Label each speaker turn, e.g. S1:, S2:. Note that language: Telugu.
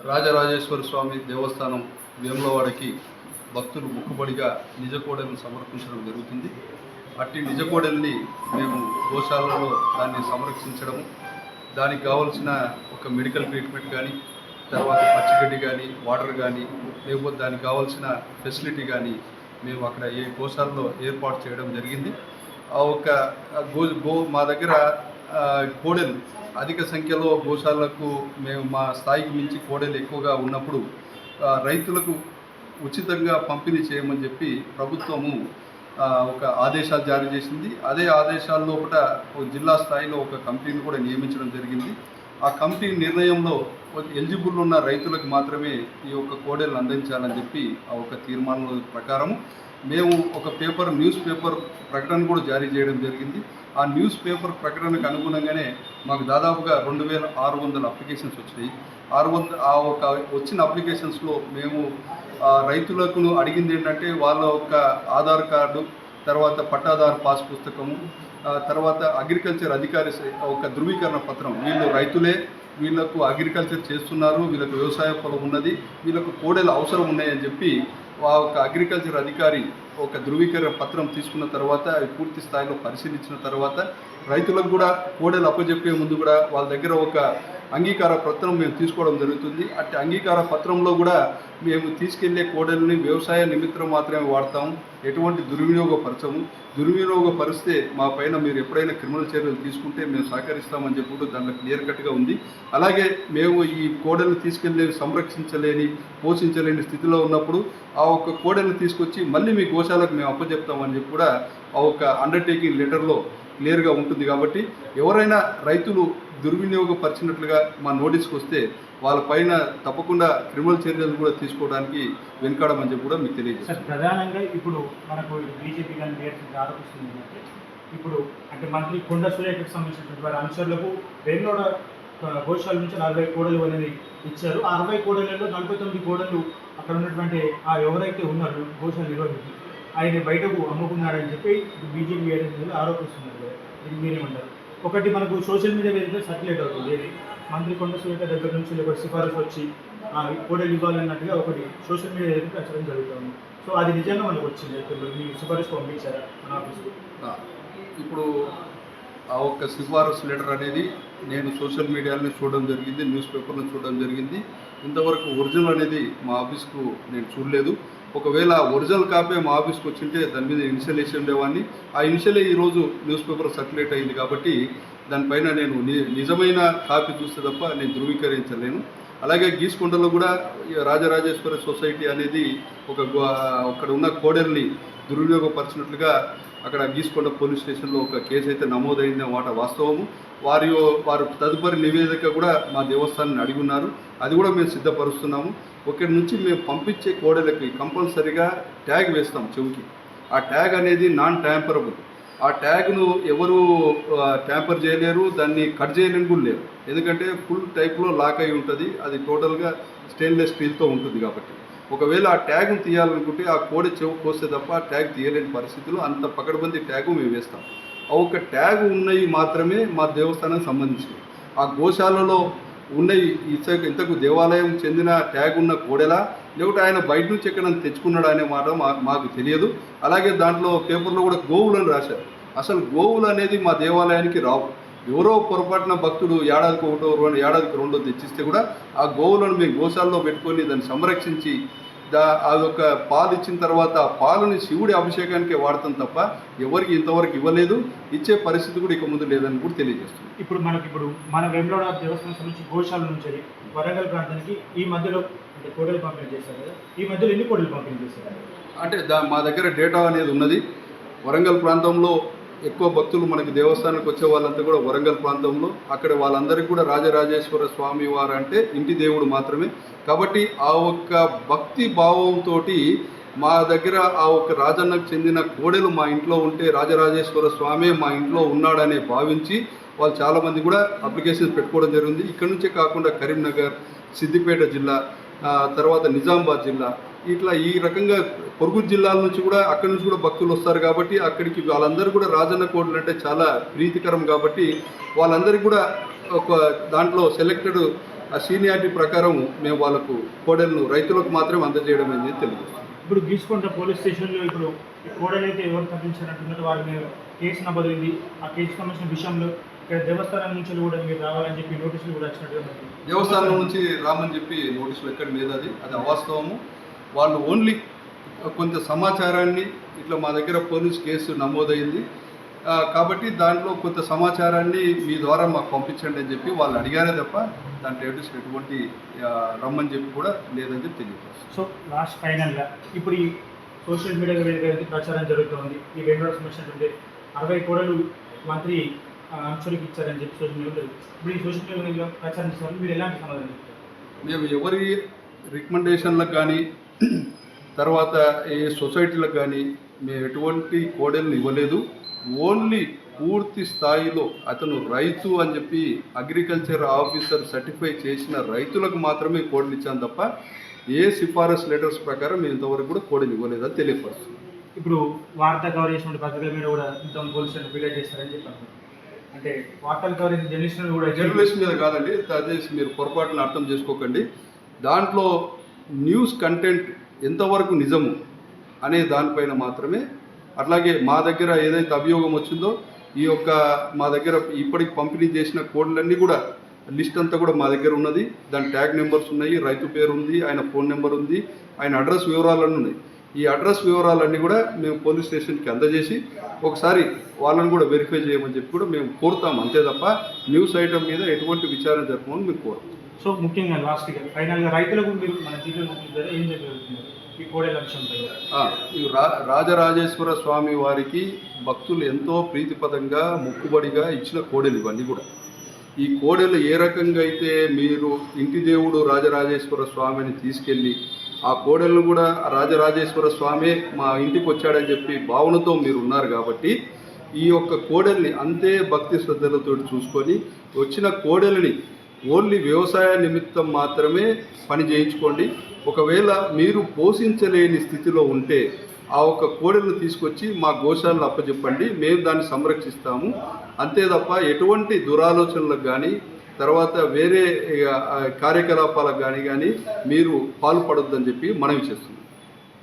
S1: రాజరాజేశ్వర స్వామి దేవస్థానం వేములవాడకి భక్తులు మొక్కుబడిగా నిజ కోడెలను సమర్పించడం జరుగుతుంది. అట్టి నిజ కోడెల్ని మేము గోశాలలో దాన్ని సంరక్షించడము, దానికి కావాల్సిన ఒక మెడికల్ ట్రీట్మెంట్ కానీ, తర్వాత పచ్చిగడ్డి కానీ, వాటర్ కానీ, లేకపోతే దానికి కావాల్సిన ఫెసిలిటీ కానీ మేము అక్కడ ఏ గోశాలలో ఏర్పాటు చేయడం జరిగింది. ఆ ఒక మా దగ్గర కోడెలు అధిక సంఖ్యలో గోశాలకు మేము మా స్థాయికి మించి కోడెలు ఎక్కువగా ఉన్నప్పుడు రైతులకు ఉచితంగా పంపిణీ చేయమని చెప్పి ప్రభుత్వము ఒక ఆదేశాలు జారీ చేసింది. అదే ఆదేశాల లోపల జిల్లా స్థాయిలో ఒక కమిటీని కూడా నియమించడం జరిగింది. ఆ కమిటీ నిర్ణయంలో ఎలిజిబుల్ ఉన్న రైతులకు మాత్రమే ఈ యొక్క కోడెలను అందించాలని చెప్పి ఆ ఒక తీర్మానం ప్రకారం మేము ఒక న్యూస్ పేపర్ ప్రకటన కూడా జారీ చేయడం జరిగింది. ఆ న్యూస్ పేపర్ ప్రకటనకు అనుగుణంగానే మాకు దాదాపుగా 2600 అప్లికేషన్స్ వచ్చినాయి. వచ్చిన అప్లికేషన్స్లో మేము రైతులకు అడిగింది ఏంటంటే వాళ్ళ ఒక ఆధార్ కార్డు, తర్వాత పట్టాదారు పాస్ పుస్తకము, తర్వాత అగ్రికల్చర్ అధికారి ఒక ధృవీకరణ పత్రం, వీళ్ళు రైతులే, వీళ్ళకు అగ్రికల్చర్ చేస్తున్నారు, వీళ్ళకు వ్యవసాయ పొలం ఉన్నది, వీళ్ళకు కోడెలు అవసరం ఉన్నాయని చెప్పి ఒక అగ్రికల్చర్ అధికారి ఒక ధృవీకరణ పత్రం తీసుకున్న తర్వాత అవి పూర్తి స్థాయిలో పరిశీలించిన తర్వాత రైతులకు కూడా కోడెలు అప్పచెప్పే ముందు కూడా వాళ్ళ దగ్గర ఒక అంగీకార పత్రం మేము తీసుకోవడం జరుగుతుంది. అట్టి అంగీకార పత్రంలో కూడా మేము తీసుకెళ్లే కోడెలని వ్యవసాయ నిమిత్తం మాత్రమే వాడతాము, ఎటువంటి దుర్వినియోగపరిస్తే మా పైన మీరు ఎప్పుడైనా క్రిమినల్ చర్యలు తీసుకుంటే మేము సహకరిస్తామని చెప్పి దాంట్లో క్లియర్ కట్గా ఉంది. అలాగే మేము ఈ కోడెలను తీసుకెళ్లే సంరక్షించలేని, పోషించలేని స్థితిలో ఉన్నప్పుడు ఆ ఒక్క కోడెలను తీసుకొచ్చి మళ్ళీ మీ గోశాలకు మేము అప్పచెప్తామని చెప్పి కూడా ఆ ఒక అండర్టేకింగ్ లెటర్లో క్లియర్గా ఉంటుంది. కాబట్టి ఎవరైనా రైతులు దుర్వినియోగపరిచినట్లుగా మా నోటీస్కి వస్తే వాళ్ళపైన తప్పకుండా క్రిమినల్ చర్యలు కూడా తీసుకోవడానికి వెనుకాడమని చెప్పి కూడా మీకు తెలియజేస్తాం.
S2: ప్రధానంగా ఇప్పుడు మనకు బీజేపీ కానీ ఆరోపిస్తుంది అంటే ఇప్పుడు అంటే మనకి కొండ సురేఖకు సంబంధించినటువంటి వారి అనుచరులకు వేములవాడ గోశాల నుంచి 40 కోడలు అనేది ఇచ్చారు. ఆ 60 కోడలలో 49 కోడలు అక్కడ ఉన్నటువంటి ఎవరైతే ఉన్నారో గోశాల నిర్వహించి ఆయన బయటకు అమ్ముకున్నారని చెప్పి బీజేపీ ఆరోపిస్తున్నారు. ఇది మీరేమంటారు? ఒకటి మనకు సోషల్ మీడియా వేదిక సర్క్యులేట్ అవుతుంది, ఏది మంత్రి కొండ సురేఖ దగ్గర నుంచి ఒకటి సిఫారసు వచ్చి కోడలు ఇవ్వాలన్నట్టుగా ఒకటి సోషల్ మీడియా వేదిక ప్రచారం జరుగుతుంది. సో అది నిజంగా మనకు వచ్చింది, మీ సిఫారసు పంపించారా మన ఆఫీస్కి?
S1: ఇప్పుడు ఆ ఒక్క సిఫారసు లెటర్ అనేది నేను సోషల్ మీడియాలో చూడడం జరిగింది, న్యూస్ పేపర్లో చూడడం జరిగింది. ఇంతవరకు ఒరిజినల్ అనేది మా ఆఫీస్కు నేను చూడలేదు. ఒకవేళ ఒరిజినల్ కాపీ మా ఆఫీస్కి వచ్చింటే దాని మీద ఇనిషియల్ వేసి ఉండేవాడిని. ఆ ఇనిషియలే ఈరోజు న్యూస్ పేపర్ సర్క్యులేట్ అయింది కాబట్టి దానిపైన నేను నిజమైన కాపీ చూస్తే తప్ప నేను ధృవీకరించలేను. అలాగే గీసుకొండలో కూడా రాజరాజేశ్వర సొసైటీ అనేది అక్కడ ఉన్న కోడెల్ని దుర్వినియోగపరిచినట్లుగా అక్కడ గీసుకొండ పోలీస్ స్టేషన్లో ఒక కేసు అయితే నమోదైంది మాట వాస్తవము. వారు తదుపరి నివేదిక కూడా మా దేవస్థానాన్ని అడిగి ఉన్నారు, అది కూడా మేము సిద్ధపరుస్తున్నాము. ఒకరి నుంచి మేము పంపించే కోడెలకి కంపల్సరీగా ట్యాగ్ వేస్తాం చెవికి. ఆ ట్యాగ్ అనేది నాన్ ట్యాంపరబుల్. ఆ ట్యాగ్ను ఎవరు ట్యాంపర్ చేయలేరు, దాన్ని కట్ చేయలేని కూడా లేరు. ఎందుకంటే ఫుల్ టైప్లో లాక్ అయి ఉంటుంది, అది టోటల్గా స్టెయిన్లెస్ స్టీల్తో ఉంటుంది. కాబట్టి ఒకవేళ ఆ ట్యాగ్ను తీయాలనుకుంటే ఆ కోడె చెవు కోస్తే తప్ప ఆ ట్యాగ్ తీయలేని పరిస్థితుల్లో అంత పకడ్బందీ ట్యాగు మేము వేస్తాం. ఆ ఒక్క ట్యాగ్ ఉన్నవి మాత్రమే మా దేవస్థానానికి సంబంధించినవి. ఆ గోశాలలో ఉన్నవి ఇంతకు దేవాలయం చెందిన ట్యాగ్ ఉన్న కోడెలా, లేకపోతే ఆయన బయట నుంచి ఎక్కడైనా తెచ్చుకున్నాడు అనే మాట మాకు తెలియదు. అలాగే దాంట్లో పేపర్లో కూడా గోవులను రాశారు. అసలు గోవులు అనేది మా దేవాలయానికి రావు. ఎవరో పొరపాటున భక్తుడు ఏడాదికి 1, ఏడాదికి 2 తెచ్చిస్తే కూడా ఆ గోవులను మేము గోశాలలో పెట్టుకొని దాన్ని సంరక్షించి అదొక పాలు ఇచ్చిన తర్వాత ఆ పాలని శివుడి అభిషేకానికే వాడతాం తప్ప ఎవరికి ఇంతవరకు ఇవ్వలేదు, ఇచ్చే పరిస్థితి కూడా ఇక ముందు లేదని కూడా తెలియజేస్తుంది.
S2: ఇప్పుడు మన వేములవాడ దేవస్థానం నుంచి గోశాల నుంచి వరంగల్ ప్రాంతానికి ఈ మధ్యలో అంటే కోడలు పంపిణీ చేశారు కదా, ఈ మధ్యలో ఎన్ని కోడలు పంపిణీ చేశారు?
S1: అంటే మా దగ్గర డేటా అనేది ఉన్నది. వరంగల్ ప్రాంతంలో ఎక్కువ భక్తులు మనకి దేవస్థానానికి వచ్చే వాళ్ళంతా కూడా వరంగల్ ప్రాంతంలో, అక్కడ వాళ్ళందరికీ కూడా రాజరాజేశ్వర స్వామి వారు అంటే ఇంటి దేవుడు మాత్రమే. కాబట్టి ఆ ఒక్క భక్తి భావంతో మా దగ్గర ఆ ఒక్క రాజన్నకు చెందిన కోడెలు మా ఇంట్లో ఉంటే రాజరాజేశ్వర స్వామి మా ఇంట్లో ఉన్నాడనే భావించి వాళ్ళు చాలామంది కూడా అప్లికేషన్స్ పెట్టుకోవడం జరిగింది. ఇక్కడ నుంచే కాకుండా కరీంనగర్, సిద్దిపేట జిల్లా, తర్వాత నిజామాబాద్ జిల్లా, ఇట్లా ఈ రకంగా పొరుగు జిల్లాల నుంచి కూడా అక్కడి నుంచి కూడా భక్తులు వస్తారు. కాబట్టి అక్కడికి వాళ్ళందరూ కూడా రాజన్న కోడలు అంటే చాలా ప్రీతికరం. కాబట్టి వాళ్ళందరికీ కూడా ఒక దాంట్లో సెలెక్టెడ్ ఆ సీనియారిటీ ప్రకారం మేము వాళ్ళకు కోడెలను రైతులకు మాత్రమే అందజేయడం అనేది తెలియజేస్తాం.
S2: ఇప్పుడు గీసుకుంట పోలీస్ స్టేషన్లో ఇప్పుడు కోడలు అయితే ఎవరు తప్పించారంటున్నారు, వారి మీద కేసు నమోదైంది. ఆ కేసు సంబంధించిన విషయంలో ఇక్కడ దేవస్థానం నుంచి కూడా మీరు రావాలని చెప్పి నోటీసులు కూడా వచ్చినట్టుగా ఉంది.
S1: దేవస్థానం నుంచి రామని చెప్పి నోటీసులు ఎక్కడ లేదు, అది అవాస్తవము. వాళ్ళు ఓన్లీ కొంత సమాచారాన్ని ఇట్లా మా దగ్గర పోలీస్ కేసు నమోదైంది కాబట్టి దాంట్లో కొంత సమాచారాన్ని మీ ద్వారా మాకు పంపించండి అని చెప్పి వాళ్ళు అడిగారే తప్ప దాంట్లో ఎటువంటి రమ్మని చెప్పి కూడా లేదని చెప్పి తెలియదు.
S2: సో లాస్ట్ ఫైనల్గా ఇప్పుడు ఈ సోషల్ మీడియా వేదిక ప్రచారం జరుగుతుంది. ఈ వేణుగోడ సంబంధించినటువంటి 60 కోడలు మంత్రి అంశాలకు ఇచ్చారని చెప్పి సోషల్ మీడియాలో ఇప్పుడు ఈ సోషల్ మీడియాలో ప్రచారం చేస్తున్నారు. మీరు ఎలాంటి సమాధానం చెప్తారు?
S1: మేము ఎవరి రికమెండేషన్లకు కానీ తర్వాత ఏ సొసైటీలకు కానీ మేము ఎటువంటి కోడెలను ఇవ్వలేదు. ఓన్లీ పూర్తి స్థాయిలో అతను రైతు అని చెప్పి అగ్రికల్చర్ ఆఫీసర్ సర్టిఫై చేసిన రైతులకు మాత్రమే కోడలు ఇచ్చాను తప్ప ఏ సిఫారసు లెటర్స్ ప్రకారం మేము ఇంతవరకు కూడా కోడలు ఇవ్వలేదని తెలియపరుస్తుంది.
S2: ఇప్పుడు వార్తా కవర్ చేసినటువంటి పత్రికల మీద కూడా ఇంత పోలీస్ స్టేషన్ ఫిర్యాదు చేస్తారని చెప్పారు. అంటే వార్తలు కవరేజ్ జర్నలిస్ట్ కూడా
S1: జర్నలిస్ట్ మీద కాదండి, దయచేసి మీరు పొరపాటును అర్థం చేసుకోకండి. దాంట్లో న్యూస్ కంటెంట్ ఎంతవరకు నిజము అనే దానిపైన మాత్రమే. అట్లాగే మా దగ్గర ఏదైతే అభియోగం వచ్చిందో ఈ యొక్క మా దగ్గర ఇప్పటికి పంపిణీ చేసిన కోడ్లన్నీ కూడా లిస్ట్ అంతా కూడా మా దగ్గర ఉన్నది. దాని ట్యాగ్ నెంబర్స్ ఉన్నాయి, రైతు పేరు ఉంది, ఆయన ఫోన్ నెంబర్ ఉంది, ఆయన అడ్రస్ వివరాలన్నీ ఉన్నాయి. ఈ అడ్రస్ వివరాలన్నీ కూడా మేము పోలీస్ స్టేషన్కి అందజేసి ఒకసారి వాళ్ళని కూడా వెరిఫై చేయమని చెప్పి కూడా మేము కోరుతాం. అంతే తప్ప న్యూస్ ఐటమ్ మీద ఎటువంటి విచారణ జరపమని మేము కోరుతాం.
S2: సో ముఖ్యంగా లాస్ట్గా ఫైనల్గా రైతులకు మీరు మన జీవితం ఏం చెప్పగలుగుతున్నారు ఈ కోడెల అంశంపై?
S1: ఈ రాజరాజేశ్వర స్వామి వారికి భక్తులు ఎంతో ప్రీతిపదంగా మొక్కుబడిగా ఇచ్చిన కోడెలు ఇవన్నీ కూడా. ఈ కోడెలు ఏ రకంగా అయితే మీరు ఇంటి దేవుడు రాజరాజేశ్వర స్వామిని తీసుకెళ్ళి ఆ కోడెలను కూడా రాజరాజేశ్వర స్వామి మా ఇంటికి వచ్చాడని చెప్పి భావనతో మీరు ఉన్నారు కాబట్టి ఈ యొక్క కోడెల్ని అంతే భక్తి శ్రద్ధలతో చూసుకొని వచ్చిన కోడెలని ఓన్లీ వ్యవసాయ నిమిత్తం మాత్రమే పని చేయించుకోండి. ఒకవేళ మీరు పోషించలేని స్థితిలో ఉంటే ఆ ఒక్క కోడెలను తీసుకొచ్చి మా గోశాలను అప్పచెప్పండి, మేము దాన్ని సంరక్షిస్తాము. అంతే తప్ప ఎటువంటి దురాలోచనలకు కానీ తర్వాత వేరే కార్యకలాపాలకు కానీ మీరు పాల్పడొద్దని చెప్పి మనవి చేస్తున్నాం.